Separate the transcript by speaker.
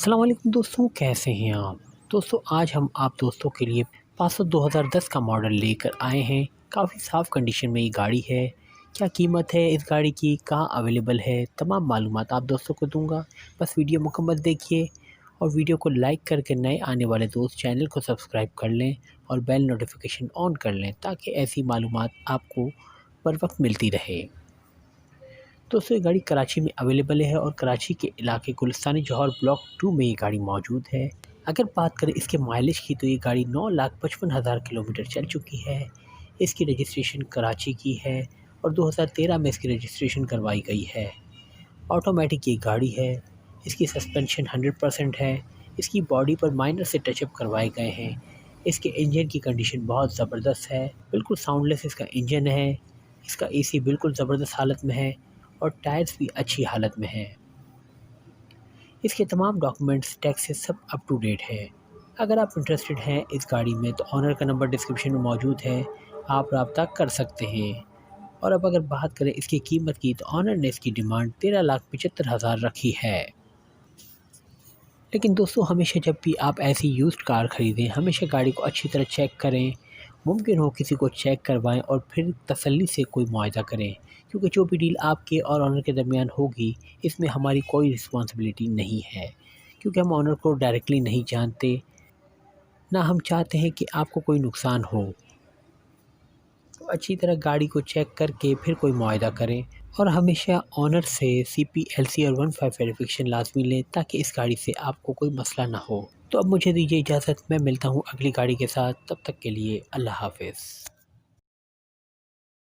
Speaker 1: अस्सलाम वालेकुम दोस्तों, कैसे हैं आप। दोस्तों आज हम आप दोस्तों के लिए पासो 2010 का मॉडल लेकर आए हैं। काफ़ी साफ़ कंडीशन में ये गाड़ी है। क्या कीमत है इस गाड़ी की, कहाँ अवेलेबल है, तमाम मालूमात आप दोस्तों को दूंगा। बस वीडियो मुकम्मल देखिए और वीडियो को लाइक करके नए आने वाले दोस्त चैनल को सब्सक्राइब कर लें और बेल नोटिफिकेशन ऑन कर लें ताकि ऐसी मालूमात आपको बर वक्त मिलती रहे। दोस्तों ये गाड़ी कराची में अवेलेबल है और कराची के इलाके गुलिस्तानी जौहर ब्लॉक 2 में ये गाड़ी मौजूद है। अगर बात करें इसके माइलेज की तो ये गाड़ी 9,55,000 किलोमीटर चल चुकी है। इसकी रजिस्ट्रेशन कराची की है और 2013 में इसकी रजिस्ट्रेशन करवाई गई है। ऑटोमेटिक ये गाड़ी है। इसकी सस्पेंशन 100% है। इसकी बॉडी पर माइनर से टचअप करवाए गए हैं। इसके इंजन की कंडीशन बहुत ज़बरदस्त है, बिल्कुल साउंडलेस इसका इंजन है। इसका एसी बिल्कुल ज़बरदस्त हालत में है और टायर्स भी अच्छी हालत में हैं। इसके तमाम डॉक्यूमेंट्स, टैक्सेस सब अप टू डेट है। अगर आप इंटरेस्टेड हैं इस गाड़ी में तो ऑनर का नंबर डिस्क्रिप्शन में मौजूद है, आप रब्ता कर सकते हैं। और अब अगर बात करें इसकी कीमत की तो ऑनर ने इसकी डिमांड 13,75,000 रखी है। लेकिन दोस्तों हमेशा जब भी आप ऐसी यूज्ड कार ख़रीदें हमेशा गाड़ी को अच्छी तरह चेक करें। मुमकिन हो किसी को चेक करवाएं और फिर तसल्ली से कोई मुआयदा करें, क्योंकि जो भी डील आपके और ऑनर के दरमियान होगी इसमें हमारी कोई रिस्पॉन्सिबिलिटी नहीं है, क्योंकि हम ऑनर को डायरेक्टली नहीं जानते, ना हम चाहते हैं कि आपको कोई नुकसान हो। तो अच्छी तरह गाड़ी को चेक करके फिर कोई मुआयदा करें और हमेशा ऑनर से CPLC और 15 वेरिफिकेशन लाजमी लें ताकि इस गाड़ी से आपको कोई मसला ना हो। तो अब मुझे दीजिए इजाज़त, मैं मिलता हूँ अगली गाड़ी के साथ। तब तक के लिए अल्लाह हाफ़िज़।